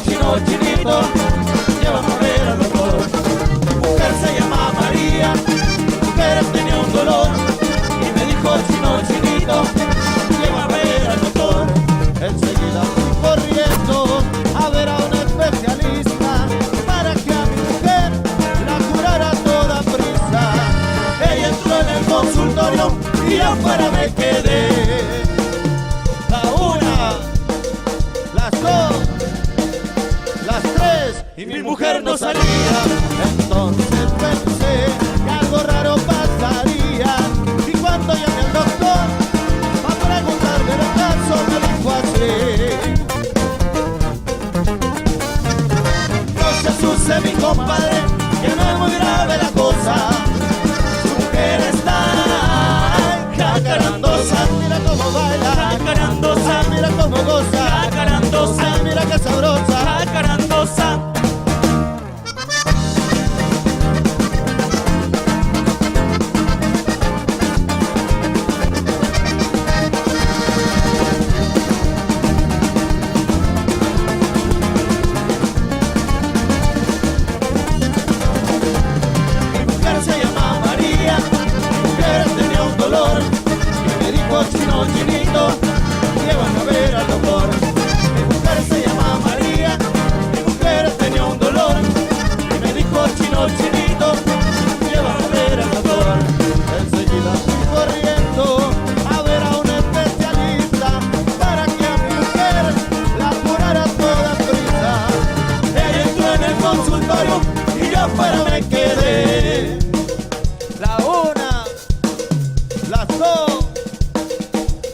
Chino, chinito, llévame a ver al doctor. Mi mujer se llama María, mi mujer tenía un dolor y me dijo chino, chinito, llévame a ver al doctor. Enseguida fui corriendo a ver a un especialista para que a mi mujer la curara a toda prisa. Ella entró en el consultorio y afuera me quedé. La una, las dos, las tres y mi mujer no salía. Entonces pensé que algo raro pasaría y cuando llamé al doctor a preguntarle el caso me dijo así: no se asuste mi compadre, que no es muy grave la cosa. Su mujer está jacarandosa, mira cómo baila, jacarandosa, mira cómo goza, jacarandosa, mira qué sabrosa, jacarandosa. Mi mujer se llama María, mi mujer tenía un dolor y me dijo chino, chinito, llévame a ver al doctor. Mi mujer se llama María, mi mujer tenía un dolor y me dijo chino, chinito, llévame a ver al doctor. Enseguida fui corriendo a ver a un especialista para que a mi mujer la curara a toda prisa. Ella entró en el consultorio y yo afuera me quedé. La una, las dos,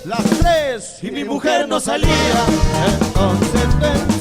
las tres y mi mujer no salía. Entonces pensé